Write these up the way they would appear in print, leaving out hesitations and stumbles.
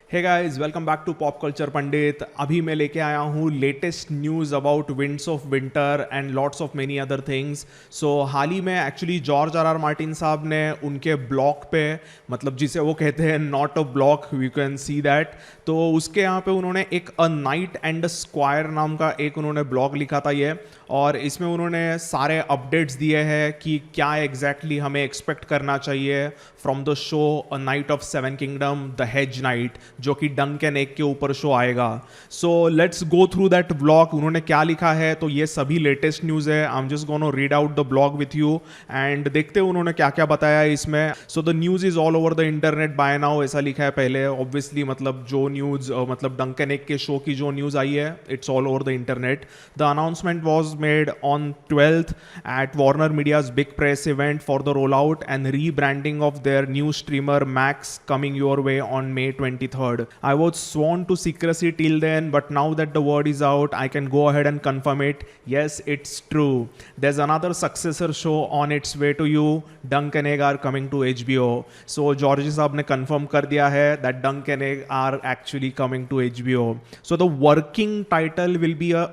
Hey guys welcome back to pop culture Pandit. अभी मैं लेके आया हूँ latest news about winds of winter and lots of many other things. So हाल ही में actually George R R Martin साहब ने उनके ब्लॉग पे, मतलब जिसे वो कहते हैं not a blog, you can see that, तो उसके यहाँ पे उन्होंने एक अ नाइट एंड स्क्वायर नाम का एक उन्होंने ब्लॉग लिखा था ये, और इसमें उन्होंने सारे अपडेट्स दिए हैं कि क्या एग्जैक्टली हमें एक्सपेक्ट करना चाहिए from the show a night of seven kingdom the hedge night, जो कि डंकन एग के ऊपर शो आएगा। So let's go through that blog. उन्होंने क्या लिखा है, तो ये सभी लेटेस्ट न्यूज़ है। I am just gonna read out the blog with you and देखते हैं उन्होंने क्या क्या बताया है इसमें। So the news is all over the internet by now, ऐसा लिखा है पहले। ऑब्वियसली मतलब जो न्यूज़ मतलब डंकन एग के शो की जो न्यूज़ आई है, it's all over the internet. The announcement was made on 12th at Warner Media's big press event for the rollout and rebranding of their new streamer Max, coming your way on May 23rd. I was sworn to secrecy till then, but now that the word is out, I can go ahead and confirm it. Yes, it's true. There's another successor show on its way to you. Dunk and Egg are coming to HBO. So George साहब ने confirm कर दिया है that Dunk and Egg are actually coming to HBO. So the working title will be a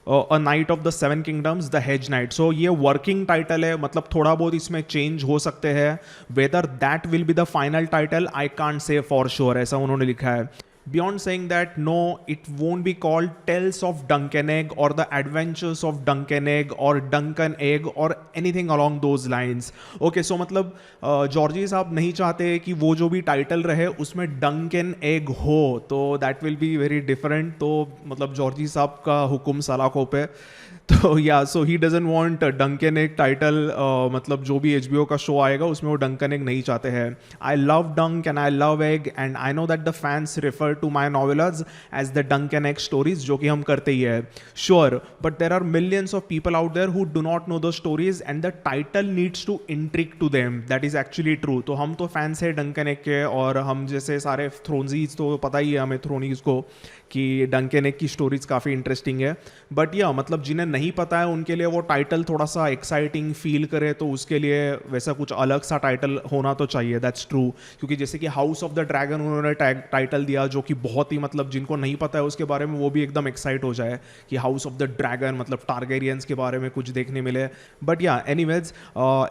knight of the seven kingdoms the hedge knight. So ये working title है, मतलब थोड़ा बहुत इसमें चेंज हो सकते हैं। Whether that will be the final title I can't say for sure, ऐसा उन्होंने लिखा है। Beyond saying that, no, it won't be called Tales of Duncan Egg or The Adventures of Duncan Egg or Duncan Egg or anything along those lines. Okay, so मतलब Georgie साहब नहीं चाहते कि वो जो भी टाइटल रहे उसमें डंकन एग हो, तो that will be very different. तो मतलब जॉर्जी साहब का हुक्म सलाखों पे। तो या so he doesn't want Duncan Egg title, मतलब जो भी एचबीओ का शो आएगा उसमें वो डंकन एग नहीं चाहते हैं। I love Dunk and I love Egg and I know that the fans refer to my novellas as the Duncan Egg stories, जो कि हम करते ही है, sure, but there are millions of people out there who do not know the stories and the title needs to intrigue to them. That is actually true. तो हम तो fans है डंकन एग के, और हम जैसे सारे थ्रोनजीज तो पता ही है हमें थ्रोनीज को कि डंकन एग की स्टोरीज काफ़ी इंटरेस्टिंग है। बट या मतलब जिन्हें नहीं पता है उनके लिए वो टाइटल थोड़ा सा एक्साइटिंग फील करे, तो उसके लिए वैसा कुछ अलग सा टाइटल होना तो चाहिए। That's true. क्योंकि जैसे कि हाउस ऑफ द ड्रैगन उन्होंने टाइटल दिया, जो कि बहुत ही मतलब जिनको नहीं पता है उसके बारे में वो भी एकदम एक्साइट हो जाए कि हाउस ऑफ द ड्रैगन मतलब टारगेरियंस के बारे में कुछ देखने मिले। बट या anyways,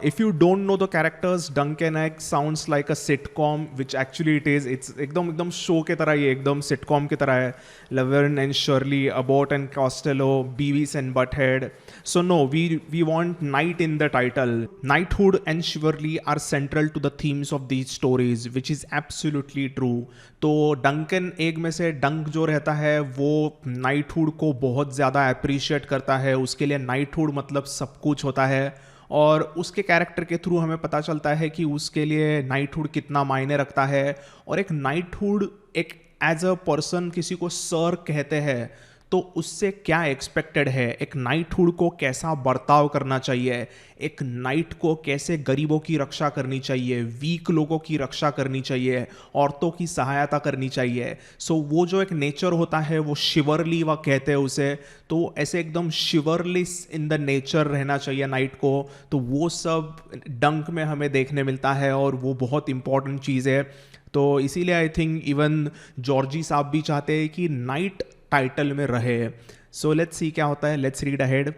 if you don't know the characters, Duncan egg sounds like a sitcom, which actually it is. It's एकदम एकदम शो के तरह, ये एकदम सिटकॉम की तरह है। Laverne and Shirley, Abbott and Costello, Beavis and Butthead. So no, we want night in the title. Knighthood and chivalry are central to the themes of these stories, which is absolutely true. तो Duncan egg में से डंक जो रहता है वो knighthood को बहुत ज़्यादा अप्रिशिएट करता है। उसके लिए नाइटहुड मतलब सब कुछ होता है, और उसके कैरेक्टर के थ्रू हमें पता चलता है कि उसके लिए नाइटहुड कितना मायने रखता है। और एक नाइटहुड एक एज अ पर्सन किसी को सर कहते हैं तो उससे क्या एक्सपेक्टेड है, एक नाइटहुड को कैसा बर्ताव करना चाहिए, एक नाइट को कैसे गरीबों की रक्षा करनी चाहिए, वीक लोगों की रक्षा करनी चाहिए, औरतों की सहायता करनी चाहिए। सो वो जो एक नेचर होता है वो शिवरली वह कहते हैं उसे, तो ऐसे एकदम शिवरलिस इन द नेचर रहना चाहिए नाइट को। तो वो सब डंक में हमें देखने मिलता है और वो बहुत इंपॉर्टेंट चीज़ है। तो इसीलिए आई थिंक इवन जॉर्जी साहब भी चाहते हैं कि नाइट टाइटल में रहे। सो लेट्स सी क्या होता है, let's read ahead.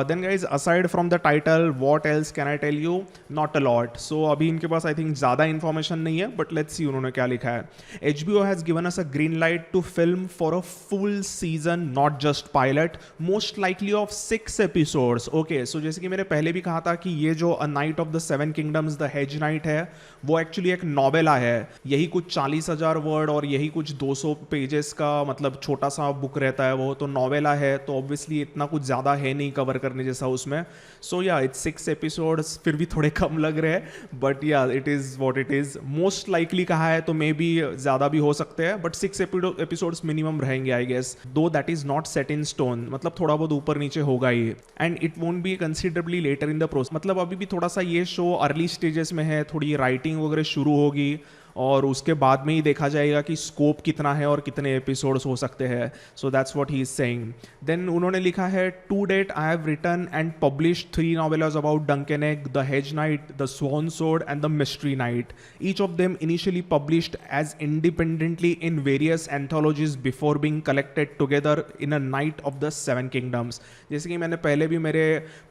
Then guys, aside from the title what else can I tell you, not a lot. So अभी इनके पास आई थिंक ज़्यादा इन्फॉर्मेशन नहीं है, बट लेट्स सी उन्होंने क्या लिखा है। HBO has given us a green light to film for a full season, not just pilot, most likely of 6 episodes. Okay, so जैसे कि मैंने पहले भी कहा था कि ये जो a night of the seven kingdoms the hedge night है वो एक्चुअली एक नॉवेला है। यही कुछ 40,000 वर्ड और यही कुछ 200 पेजेस का मतलब छोटा सा बुक रहता है वो, तो नॉवेला है, तो ऑब्वियसली इतना कुछ ज़्यादा है नहीं कवर करने जैसा उसमें। सो या इट्स 6 एपिसोड्स, फिर भी थोड़े कम लग रहे हैं, बट या it is what it is. Most likely कहा है तो मे बी ज़्यादा भी हो सकते हैं, बट 6 एपिसोड्स मिनिमम रहेंगे I guess, though that is not set in stone, मतलब थोड़ा बहुत ऊपर नीचे होगा ही। And it won't be considerably later in the process, मतलब अभी भी थोड़ा सा ये शो अर्ली स्टेजेस में है, थोड़ी राइटिंग वगैरह शुरू होगी और उसके बाद में ही देखा जाएगा कि स्कोप कितना है और कितने एपिसोड्स हो सकते हैं. So that's what he is saying. Then उन्होंने लिखा है, to date I have written and published 3 novellas about Duncan Egg, The Hedge Knight, The Swan Sword and The Mystery Knight. Each of them initially published as independently in various anthologies before being collected together in a Night of the Seven Kingdoms. जैसे कि मैंने पहले भी मेरे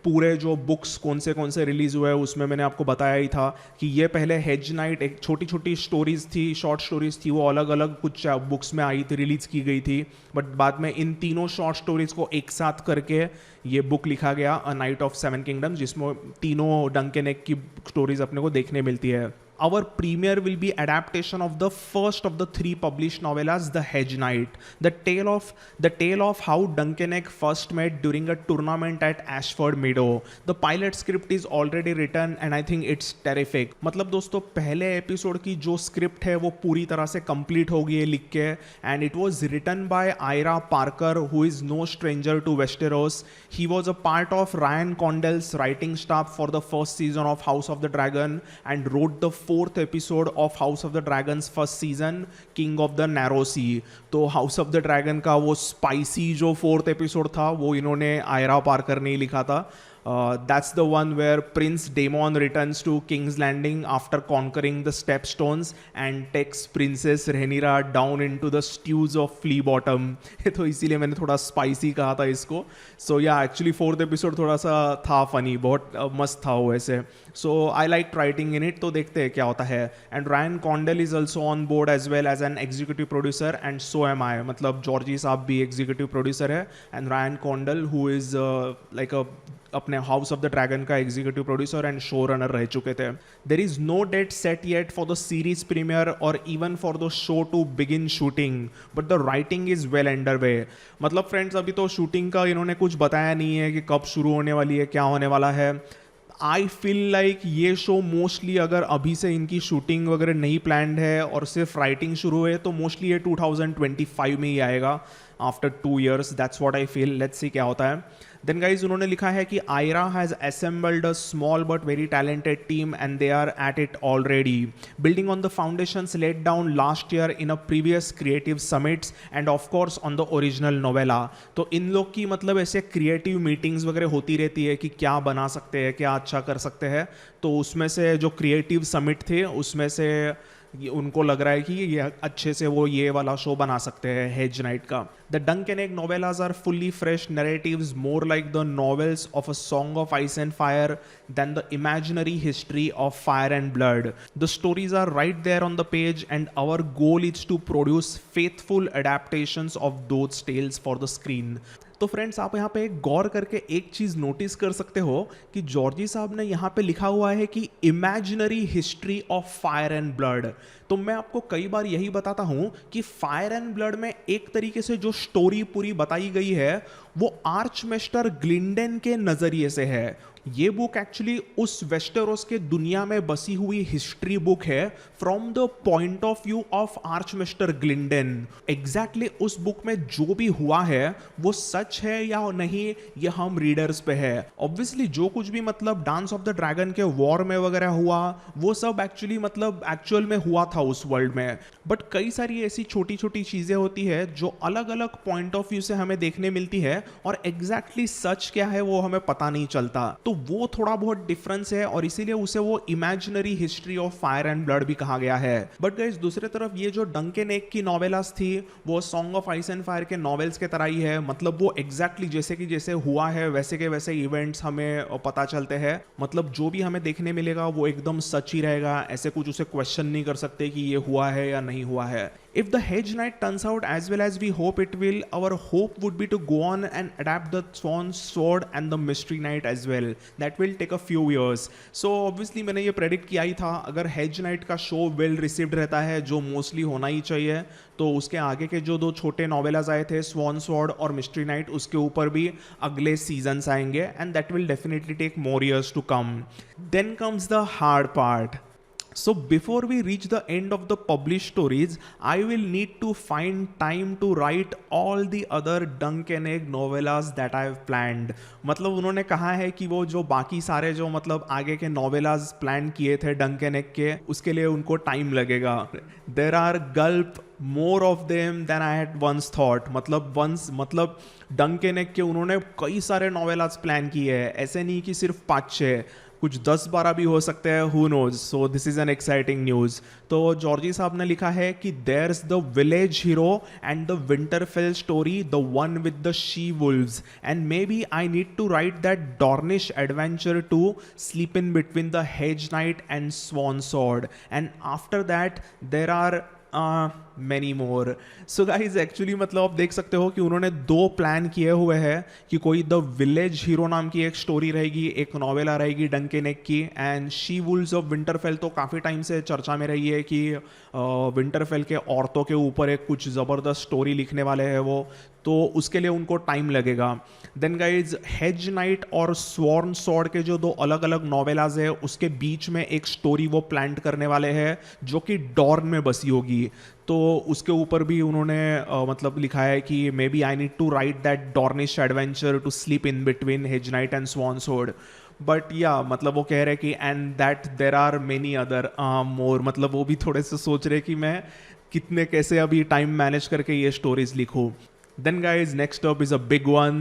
पूरे जो books कौन से रिलीज हुए उसमें मैंने आपको बताया ही था कि ये पहले हेज नाइट एक छोटी छोटी स्टोरीज थी, शॉर्ट स्टोरीज थी, वो अलग अलग कुछ बुक्स में आई थी, रिलीज की गई थी, बट बाद में इन तीनों शॉर्ट स्टोरीज को एक साथ करके ये बुक लिखा गया, a night of seven kingdoms, जिसमें तीनों डंकन एग की स्टोरीज अपने को देखने मिलती है. Our premiere will be adaptation of the first of the 3 published novellas, The Hedge Knight, the tale of how Duncan Egg first met during a tournament at Ashford Meadow. The pilot script is already written and I think it's terrific. मतलब दोस्तों पहले episode की जो script है वो पूरी तरह से कंप्लीट हो गई है लिख के, and it was written by Ira Parker, who is no stranger to Westeros. He was a part of Ryan Condell's writing staff for the first season of House of the Dragon and wrote the 4th episode of House of the Dragons first season, King of the Narrow Sea. तो House of the Dragon का वो spicy जो 4th episode था वो इन्होंने Ayra Parker ने लिखा था. That's the one where Prince Daemon returns to King's Landing after conquering the Stepstones and takes Princess Rhaenyra down into the stews of Flea Bottom. तो इसीलिए मैंने थोड़ा स्पाइसी कहा था इसको. सो या एक्चुअली 4th एपिसोड थोड़ा सा था फनी, बहुत मस्त था वो ऐसे. So I like writing in it, तो देखते हैं क्या होता है. And Ryan Condal is also on board as well as an executive producer and so am I. मतलब जॉर्जी साहब भी एग्जीक्यूटिव प्रोड्यूसर है and Ryan Condal who is like अपने हाउस ऑफ द ड्रैगन का executive producer and showrunner रह चुके थे. There is no date set yet for the series premiere और even for the show to begin shooting, but the writing is well under way. मतलब friends अभी तो shooting का इन्होंने कुछ बताया नहीं है कि कब शुरू होने वाली है, क्या होने वाला है. आई फील लाइक ये शो मोस्टली अगर अभी से इनकी शूटिंग वगैरह नहीं प्लान्ड है और सिर्फ राइटिंग शुरू है तो मोस्टली ये 2025 में ही आएगा, after 2 years. That's what I feel. Let's see क्या होता है. देन गाइज उन्होंने लिखा है कि Ira has assembled a small but very talented team and they are at it already, building on the foundations laid down last year in a previous creative summits and of course on the original novella. तो इन लोग की मतलब ऐसे creative meetings वगैरह होती रहती है कि क्या बना सकते हैं, क्या अच्छा कर सकते हैं. तो उसमें से जो क्रिएटिव समिट थे उसमें से उनको लग रहा है कि ये अच्छे से वो ये वाला शो बना सकते हैं हेज नाइट का. The Duncan Egg novellas are fully fresh narratives, more like the novels of A Song of Ice and Fire than the imaginary history of fire and blood. The stories are right there on the page and our goal is to produce faithful adaptations of those tales for the screen. तो friends आप यहाँ पे गौर करके एक चीज़ notice कर सकते हो कि जॉर्जी साहब ने यहाँ पे लिखा हुआ है कि imaginary history of fire and blood. तो मैं आपको कई बार यही बताता हूँ कि फायर एंड ब्लड में एक तरीके से जो स्टोरी पूरी बताई गई है वो आर्चमेस्टर ग्लिंडन के नज़रिए से है. ये बुक एक्चुअली उस वेस्टेरोस के दुनिया में बसी हुई हिस्ट्री बुक है from the point of view of Archmaester Gyldayn. Exactly उस बुक में जो भी हुआ है वो सच है या नहीं ये हम रीडर्स पे है. ऑब्वियसली जो कुछ भी मतलब डांस ऑफ द ड्रैगन के वॉर में वगैरह हुआ वो सब एक्चुअली मतलब एक्चुअल में हुआ था उस वर्ल्ड में, बट कई सारी ऐसी छोटी छोटी चीजें होती है जो अलग अलग पॉइंट ऑफ व्यू से हमें देखने मिलती है और एग्जैक्टली सच क्या है वो हमें पता नहीं चलता. तो वो थोड़ा बहुत डिफरेंस है और इसीलिए उसे वो imaginary history of fire and blood भी कहा गया है. बट गाइस दूसरे तरफ ये जो डंकन एग की नॉवेलास थी वो song of Ice and fire के नॉवेल्स के तरह ही है. मतलब वो एग्जैक्टली जैसे कि जैसे हुआ है वैसे के वैसे इवेंट्स हमें पता चलते हैं. मतलब जो भी हमें देखने मिलेगा वो एकदम सच ही रहेगा, ऐसे कुछ उसे क्वेश्चन नहीं कर सकते कि ये हुआ है या नहीं हुआ है. If the Hedge Knight turns out as well as we hope it will, our hope would be to go on and adapt the Swan Sword and the Mystery Knight as well. That will take a few years. So obviously मैंने ये predict किया ही था, अगर Hedge Knight का show well received रहता है जो mostly होना ही चाहिए, तो उसके आगे के जो 2 छोटे नॉवेलाज आए थे Swan Sword और Mystery Knight उसके ऊपर भी अगले सीजन्स आएंगे and that will definitely take more years to come. Then comes the hard part. So before we reach the end of the published stories, I will need to find time to write all the other dunk and egg novellas that I have planned. मतलब उन्होंने कहा है कि वो जो बाकी सारे जो मतलब आगे के novellas प्लान किए थे डंक एंड एग के, उसके लिए उनको टाइम लगेगा. There are gulp more of them than I had once thought. मतलब डंक एंड एग के उन्होंने कई सारे novellas प्लान किए हैं. ऐसे नहीं कि सिर्फ 5-6, कुछ 10-12 भी हो सकते हैं, who knows. So this is an exciting news. तो जॉर्जी साहब ने लिखा है कि there's the village hero and the Winterfell story, the one with the she wolves, and maybe I need to write that Dornish adventure to slip in between the hedge Knight and Sworn Sword, and after that there are many more. So guys actually मतलब आप देख सकते हो कि उन्होंने 2 plan किए हुए हैं कि कोई द विलेज हीरो नाम की एक स्टोरी रहेगी, एक नॉवेला रहेगी डंक एंड एग की, and she Wolves of Winterfell तो काफ़ी टाइम से चर्चा में रही है कि विंटरफेल के औरतों के ऊपर एक कुछ ज़बरदस्त स्टोरी लिखने वाले हैं वो, तो उसके लिए उनको टाइम लगेगा. देन गाइज हेज नाइट और स्वॉर्न सॉर्ड के जो 2 अलग अलग नॉवेलाज है उसके बीच में एक स्टोरी वो प्लान करने वाले हैं जो कि डॉर्न में बसी होगी. तो उसके ऊपर भी उन्होंने मतलब लिखा है कि maybe I need to write that Dornish adventure to slip in between Hedge Knight and Sworn Sword. But या मतलब वो कह रहे कि and that there are many other more. मतलब वो भी थोड़े से सोच रहे कि मैं कितने कैसे अभी टाइम मैनेज करके ये स्टोरीज लिखूँ. Then guys, next up is a big one.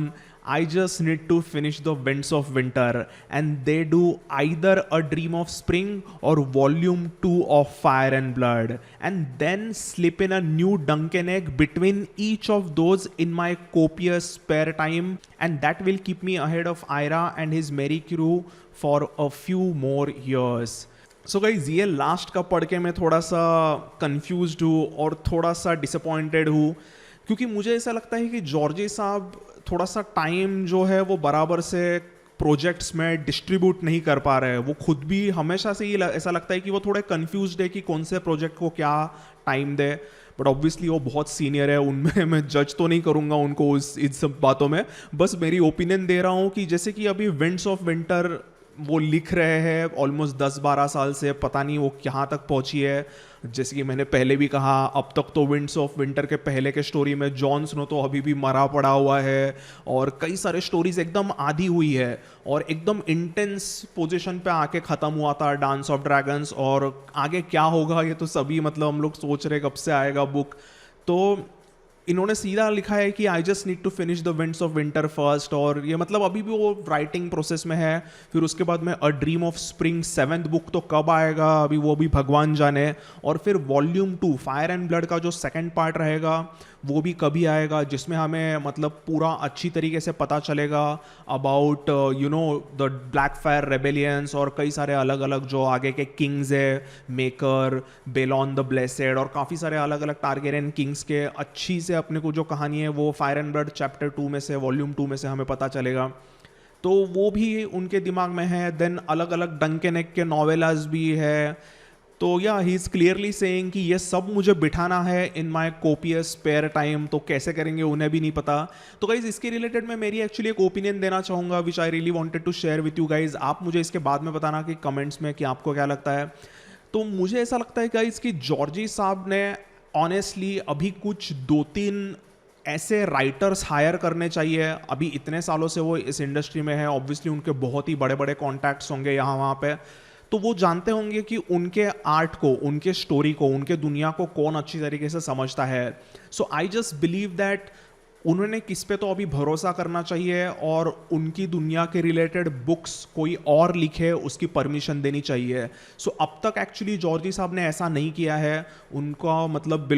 I just need to finish the Winds of Winter, and they do either A Dream of Spring or Volume 2 of Fire and Blood, and then slip in a new dunk and egg between each of those in my copious spare time, and that will keep me ahead of Ira and his merry crew for a few more years. So guys ये last का पढ़ के मैं थोड़ा सा confused हूँ और थोड़ा सा डिसअपॉइंटेड हूँ, क्योंकि मुझे ऐसा लगता है कि जॉर्जी साहब थोड़ा सा टाइम जो है वो बराबर से प्रोजेक्ट्स में डिस्ट्रीब्यूट नहीं कर पा रहे हैं. वो खुद भी हमेशा से ही ऐसा लगता है कि वो थोड़े कंफ्यूज्ड है कि कौन से प्रोजेक्ट को क्या टाइम दे. बट ऑब्वियसली वो बहुत सीनियर है, उनमें मैं जज तो नहीं करूँगा उनको इन सब बातों में. बस मेरी ओपिनियन दे रहा हूँ कि जैसे कि अभी विंड्स ऑफ विंटर वो लिख रहे हैं ऑलमोस्ट 10-12 साल से, पता नहीं वो कहाँ तक पहुँची है. जैसे कि मैंने पहले भी कहा, अब तक तो विंड्स ऑफ विंटर के पहले के स्टोरी में जॉन स्नो तो अभी भी मरा पड़ा हुआ है, और कई सारे स्टोरीज एकदम आधी हुई है और एकदम इंटेंस पोजीशन पे आके ख़त्म हुआ था डांस ऑफ ड्रैगन्स. और आगे क्या होगा ये तो सभी मतलब हम लोग सोच रहे कब से आएगा बुक. तो इन्होंने सीधा लिखा है कि I just need to finish the Winds of Winter first, और ये मतलब अभी भी वो राइटिंग प्रोसेस में है. फिर उसके बाद में a dream of spring 7th book तो कब आएगा अभी वो भी भगवान जाने. और फिर वॉल्यूम 2 फायर एंड ब्लड का जो सेकंड पार्ट रहेगा वो भी कभी आएगा, जिसमें हमें मतलब पूरा अच्छी तरीके से पता चलेगा about you know the black fire rebellions और कई सारे अलग अलग जो आगे के किंग्स है, मेकर, बेलॉन द ब्लेसेड, और काफ़ी सारे अलग अलग टारगेरियन किंग्स के अच्छी से अपने को जो कहानी है वो फायर एंड ब्लड चैप्टर 2 में से, वॉल्यूम 2 में से हमें पता चलेगा. तो वो भी उनके दिमाग में है. देन अलग अलग डंक एंड एग के नॉवेलाज भी है. तो या ही इज़ क्लियरली सेइंग कि ये सब मुझे बिठाना है in my copious spare time. तो कैसे करेंगे उन्हें भी नहीं पता. तो गाइज इसके रिलेटेड मैं मेरी एक्चुअली एक ओपिनियन देना चाहूँगा which I really wanted to share with you guys. आप मुझे इसके बाद में बताना कि कमेंट्स में कि आपको क्या लगता है. तो मुझे ऐसा लगता है गाइज कि जॉर्जी साहब ने ऑनेस्टली अभी कुछ 2-3 ऐसे राइटर्स हायर करने चाहिए. अभी इतने सालों से वो इस इंडस्ट्री में है, ऑब्वियसली उनके बहुत ही बड़े बड़े कॉन्टैक्ट्स होंगे यहाँ वहाँ पे, तो वो जानते होंगे कि उनके आर्ट को, उनके स्टोरी को, उनके दुनिया को कौन अच्छी तरीके से समझता है. सो आई जस्ट बिलीव दैट उन्होंने किस पे तो अभी भरोसा करना चाहिए, और उनकी दुनिया के रिलेटेड बुक्स कोई और लिखे उसकी परमिशन देनी चाहिए. सो अब तक एक्चुअली जॉर्जी साहब ने ऐसा नहीं किया है. उनका मतलब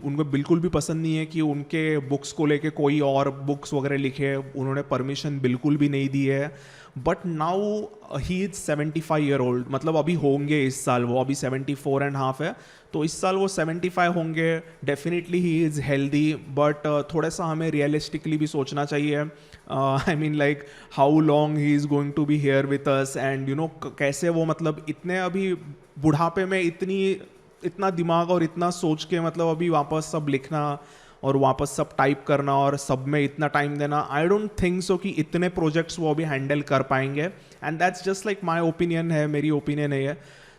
उनको बिल्कुल भी पसंद नहीं है कि उनके बुक्स को लेके कोई और बुक्स वगैरह लिखे. उन्होंने परमिशन बिल्कुल भी नहीं दी है. But now he is 75 year old, मतलब अभी होंगे इस साल, वो अभी 74.5 है, तो इस साल वो 75 होंगे. Definitely he is healthy, but थोड़ा सा हमें रियलिस्टिकली भी सोचना चाहिए. I mean like how long he is going to be here with us, and you know कैसे वो मतलब इतने अभी बुढ़ापे में इतना दिमाग और इतना सोच के मतलब अभी वापस सब लिखना और वापस सब टाइप करना और सब में इतना टाइम देना, आई डोंट थिंक सो कि इतने प्रोजेक्ट्स वो अभी हैंडल कर पाएंगे. And that's just like my opinion है, मेरी ओपिनियन है ये.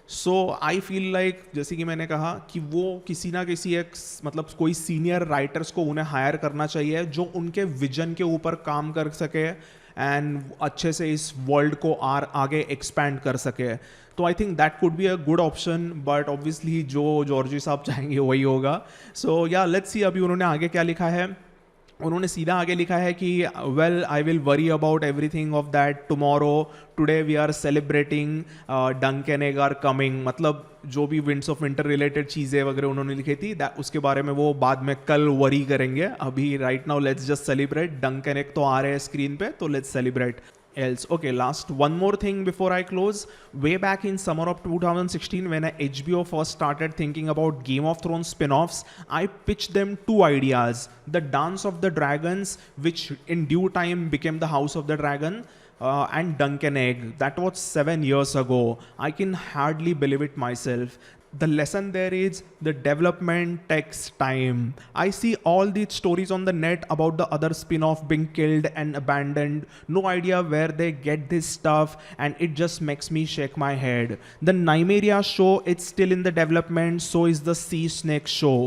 सो आई फील लाइक जैसे कि मैंने कहा कि वो किसी ना किसी एक मतलब कोई सीनियर राइटर्स को उन्हें हायर करना चाहिए जो उनके विजन के ऊपर काम कर सके एंड अच्छे से इस वर्ल्ड को आगे एक्सपैंड कर सके। तो I think that could be a good option, but obviously जो जॉर्जी साहब चाहेंगे वही होगा। सो या लेट्स सी अभी उन्होंने आगे क्या लिखा है। उन्होंने सीधा आगे लिखा है कि well I will worry about everything of that tomorrow, today we are celebrating Duncan Egg are coming. मतलब जो भी विंड्स ऑफ विंटर रिलेटेड चीज़ें वगैरह उन्होंने लिखी थी उसके बारे में वो बाद में कल वरी करेंगे। अभी right now let's just celebrate, Duncan egg तो आ रहे हैं स्क्रीन पे, तो let's celebrate else. Okay, last one more thing before I close. Way back in summer of 2016, when HBO first started thinking about Game of Thrones spin-offs, I pitched them two ideas: the Dance of the Dragons, which in due time became the House of the Dragon, and Dunk and Egg. That was 7 years ago. I can hardly believe it myself. The lesson there is the development takes time. I see all these stories on the net about the other spin-off being killed and abandoned. No idea where they get this stuff, and it just makes me shake my head. The Nymeria show, it's still in the development, so is the Sea Snake show.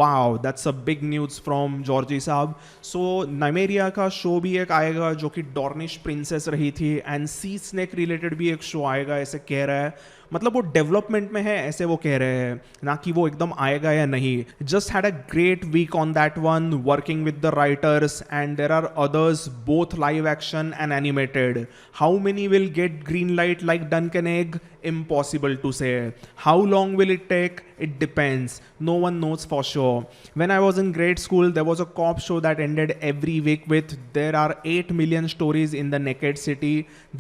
Wow, that's a big news from Georgie साहब. So Nymeria का show भी एक आएगा जो कि डॉर्निश princess रही थी, and C snake related भी एक शो आएगा ऐसे कह रहा है। मतलब वो डेवलपमेंट में है ऐसे वो कह रहे हैं, ना कि वो एकदम आएगा या नहीं। Just had a great week on that one, working with the writers, and there are others both live action and animated. How many will get green light like Duncan Egg? Impossible to say. How long will it take? It depends. No one knows for sure. When I was in grade school, there was a cop show that ended every week with "There are 8 million stories in the naked city.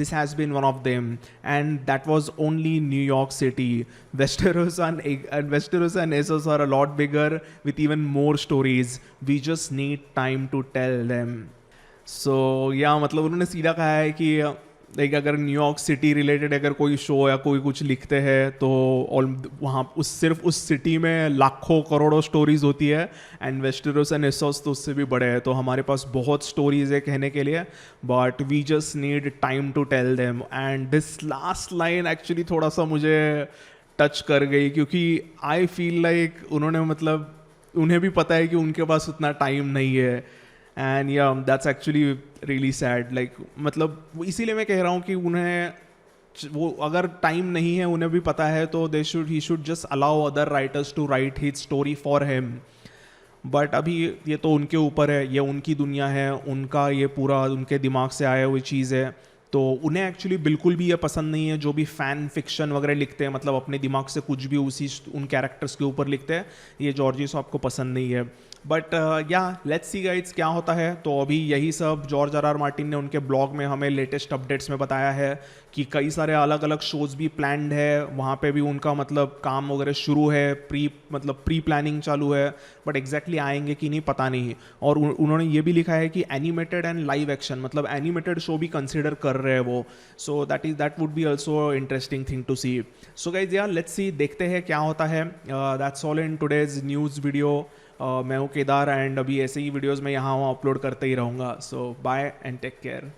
This has been one of them." And that was only New York City. Westeros and Essos are a lot bigger with even more stories. We just need time to tell them. So yeah, मतलब उन्होंने सीधा कहा है कि like अगर New York city related अगर कोई show या कोई कुछ लिखते हैं तो वहाँ सिर्फ उस सिटी में लाखों करोड़ों स्टोरीज होती है, एंड वेस्टेरोस एंड एसोस तो उससे भी बड़े हैं। तो हमारे पास बहुत स्टोरीज है कहने के लिए, but we just need time to tell them. And this last line actually थोड़ा सा मुझे टच कर गई, क्योंकि आई फील लाइक उन्होंने मतलब उन्हें भी पता है कि उनके पास उतना टाइम नहीं है, एंड या that's actually really sad. Like मतलब इसीलिए मैं कह रहा हूँ कि उन्हें वो अगर टाइम नहीं है, उन्हें भी पता है, तो he should just allow other writers to write his story for him. But अभी ये तो उनके ऊपर है, ये उनकी दुनिया है, उनका ये पूरा उनके दिमाग से आया हुई चीज़ है। तो उन्हें एक्चुअली बिल्कुल भी ये पसंद नहीं है जो भी फ़ैन फिक्शन वगैरह लिखते हैं, मतलब अपने दिमाग से कुछ भी उन कैरेक्टर्स के ऊपर लिखते हैं, ये जॉर्जी साहब को पसंद नहीं है। बट या लेट्स सी गाइस क्या होता है। तो अभी यही सब जॉर्ज आर आर मार्टिन ने उनके ब्लॉग में हमें लेटेस्ट अपडेट्स में बताया है कि कई सारे अलग अलग शोज़ भी प्लान्ड है, वहाँ पे भी उनका मतलब काम वगैरह शुरू है, प्री प्लानिंग चालू है, बट एग्जैक्टली आएंगे कि नहीं पता नहीं। और उन्होंने ये भी लिखा है कि एनिमेटेड एंड लाइव एक्शन, मतलब एनिमेटेड शो भी कंसिडर कर रहे हैं वो। So that would be also interesting thing to see. So guys यार लेट्स सी, देखते हैं क्या होता है। That's all in today's news video. मैं हूँ केदार, एंड अभी ऐसे ही वीडियोज़ में यहाँ वहाँ अपलोड करते ही रहूँगा। सो बाय एंड टेक केयर।